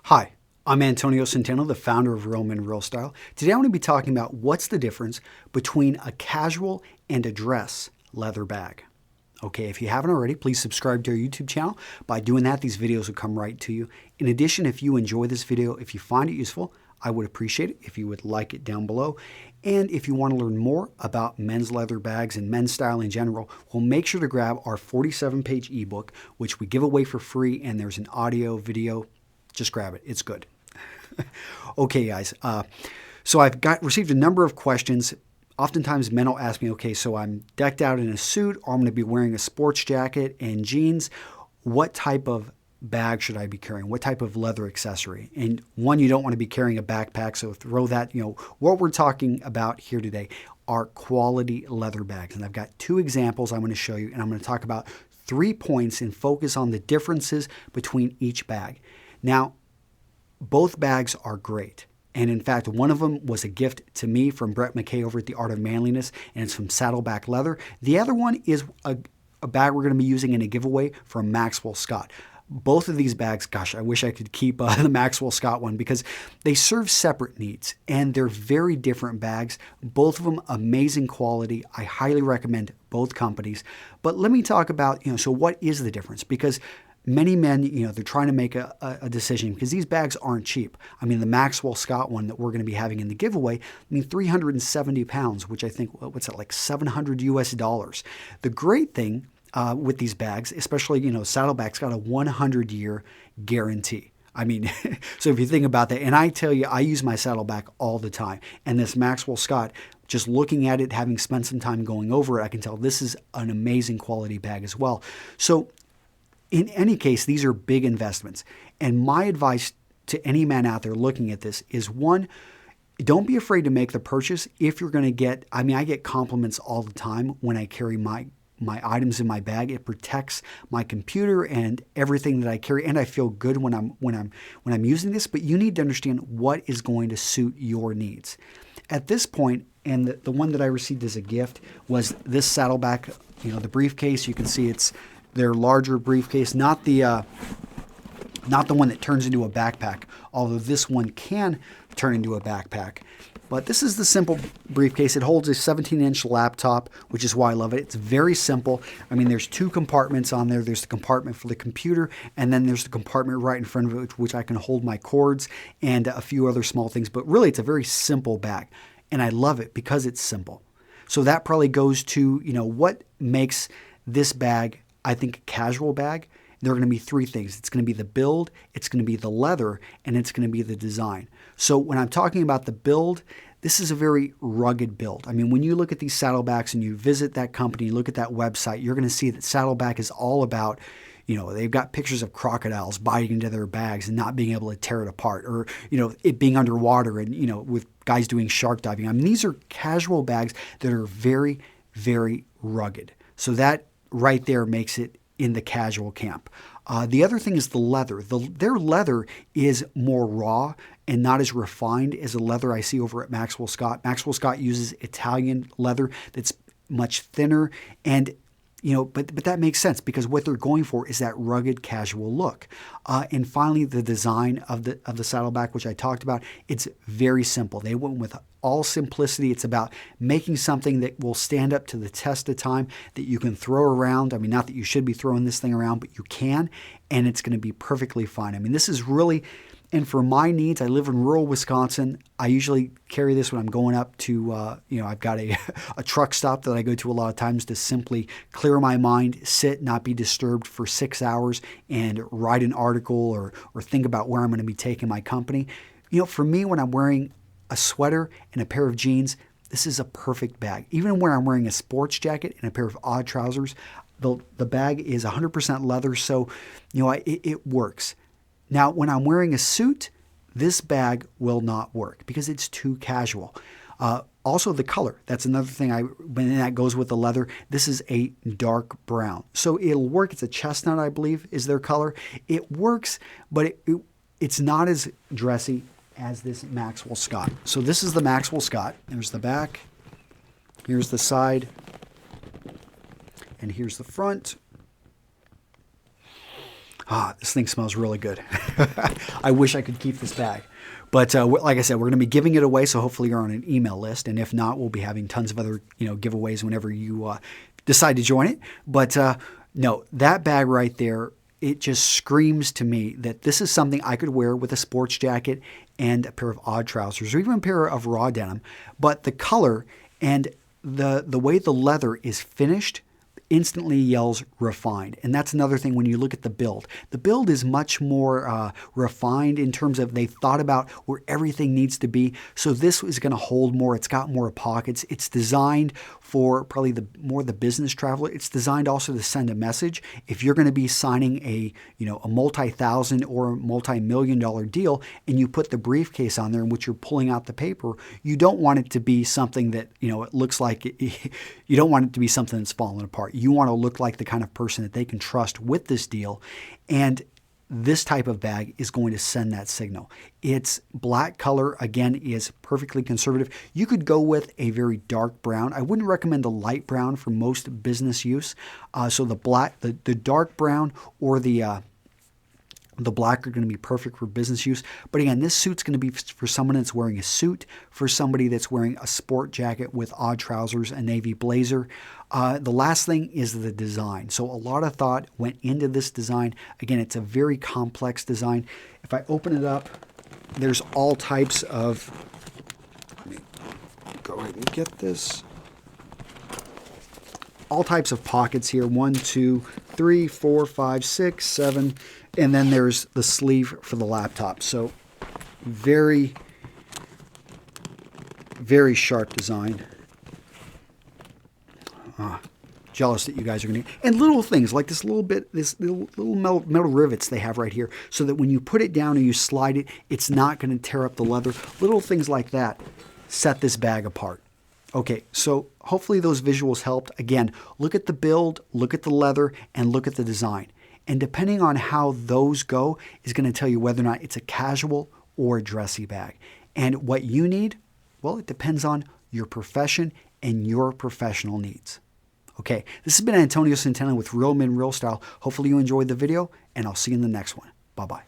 Hi, I'm Antonio Centeno, the founder of Real Men Real Style. Today I want to be talking about what's the difference between a casual and a dress leather bag. Okay, if you haven't already, please subscribe to our YouTube channel. By doing that, these videos will come right to you. In addition, if you enjoy this video, if you find it useful, I would appreciate it if you would like it down below. And if you want to learn more about men's leather bags and men's style in general, well, make sure to grab our 47-page ebook, which we give away for free, and there's an audio, video. Just grab it. It's good. Okay, guys. So I've received a number of questions. Oftentimes men will ask me, okay, so I'm decked out in a suit, or I'm going to be wearing a sports jacket and jeans. What type of bag should I be carrying? What type of leather accessory? And one, you don't want to be carrying a backpack, so throw that, what we're talking about here today are quality leather bags. And I've got two examples I'm going to show you, and I'm going to talk about 3 points and focus on the differences between each bag. Now, both bags are great. And in fact, one of them was a gift to me from Brett McKay over at The Art of Manliness, and it's from Saddleback Leather. The other one is a bag we're going to be using in a giveaway from Maxwell Scott. Both of these bags, gosh, I wish I could keep the Maxwell Scott one because they serve separate needs and they're very different bags. Both of them amazing quality. I highly recommend both companies. But let me talk about, so what is the difference? Because many men, they're trying to make a decision because these bags aren't cheap. I mean, the Maxwell Scott one that we're going to be having in the giveaway, 370 pounds, which I think, what's that, like $700 US. The great thing with these bags, especially, Saddleback's got a 100-year guarantee. I mean, so if you think about that, and I tell you, I use my Saddleback all the time. And this Maxwell Scott, just looking at it, having spent some time going over it, I can tell this is an amazing quality bag as well. So in any case, these are big investments. And my advice to any man out there looking at this is, one, don't be afraid to make the purchase if you're going to get, I get compliments all the time when I carry my items in my bag. It protects my computer and everything that I carry, and I feel good when I'm using this, but you need to understand what is going to suit your needs. At this point, and the one that I received as a gift was this Saddleback, the briefcase. You can see it's their larger briefcase, not the one that turns into a backpack, although this one can turn into a backpack. But this is the simple briefcase. It holds a 17-inch laptop, which is why I love it. It's very simple. There's 2 compartments on there. There's the compartment for the computer, and then there's the compartment right in front of it, which I can hold my cords and a few other small things. But really, it's a very simple bag, and I love it because it's simple. So that probably goes to, what makes this bag, I think, a casual bag. There are going to be 3 things. It's going to be the build, it's going to be the leather, and it's going to be the design. So when I'm talking about the build, this is a very rugged build. When you look at these Saddlebacks and you visit that company, you look at that website, you're going to see that Saddleback is all about, they've got pictures of crocodiles biting into their bags and not being able to tear it apart, or, it being underwater and, with guys doing shark diving. These are casual bags that are very, very rugged. So that right there makes it in the casual camp. The other thing is the leather. Their leather is more raw and not as refined as the leather I see over at Maxwell Scott. Maxwell Scott uses Italian leather that's much thinner, and but that makes sense because what they're going for is that rugged, casual look. And finally, the design of the Saddleback, which I talked about, it's very simple. They went with all simplicity. It's about making something that will stand up to the test of time, that you can throw around. Not that you should be throwing this thing around, but you can, and it's going to be perfectly fine. This is really, and for my needs, I live in rural Wisconsin. I usually carry this when I'm going up to, I've got a truck stop that I go to a lot of times to simply clear my mind, sit, not be disturbed for 6 hours, and write an article or think about where I'm going to be taking my company. For me, when I'm wearing a sweater and a pair of jeans, this is a perfect bag. Even when I'm wearing a sports jacket and a pair of odd trousers, the bag is 100% leather, so it works. Now, when I'm wearing a suit, this bag will not work because it's too casual. Also, the color. That's another thing. When that goes with the leather, this is a dark brown. So it'll work. It's a chestnut, I believe, is their color. It works, but it's not as dressy as this Maxwell Scott. So this is the Maxwell Scott. There's the back. Here's the side. And here's the front. This thing smells really good. I wish I could keep this bag. But like I said, we're going to be giving it away, so hopefully you're on an email list. And if not, we'll be having tons of other giveaways whenever you decide to join it. But no, that bag right there, it just screams to me that this is something I could wear with a sports jacket and a pair of odd trousers, or even a pair of raw denim. But the color and the way the leather is finished instantly yells refined. And that's another thing when you look at the build. The build is much more refined in terms of they thought about where everything needs to be. So this is going to hold more. It's got more pockets. It's designed for probably the business traveler. It's designed also to send a message. If you're going to be signing a multi-thousand or multi-million-dollar deal and you put the briefcase on there in which you're pulling out the paper, you don't want it to be something that it looks like you don't want it to be something that's falling apart. You want to look like the kind of person that they can trust with this deal. And this type of bag is going to send that signal. Its black color, again, is perfectly conservative. You could go with a very dark brown. I wouldn't recommend the light brown for most business use. So the dark brown or the black are going to be perfect for business use. But again, this suit's going to be for someone that's wearing a suit, for somebody that's wearing a sport jacket with odd trousers, a navy blazer. The last thing is the design. So a lot of thought went into this design. Again, it's a very complex design. If I open it up, there's all types of, let me go ahead and get this. All types of pockets here. 1, 2, 3, 4, 5, 6, 7. And then there's the sleeve for the laptop. So very, very sharp design. Jealous that you guys are going to. And little things like this little metal rivets they have right here, so that when you put it down and you slide it, it's not going to tear up the leather. Little things like that set this bag apart. Okay, so hopefully those visuals helped. Again, look at the build, look at the leather, and look at the design. And depending on how those go is going to tell you whether or not it's a casual or a dressy bag. And what you need, well, it depends on your profession and your professional needs. Okay, this has been Antonio Centeno with Real Men, Real Style. Hopefully you enjoyed the video, and I'll see you in the next one. Bye-bye.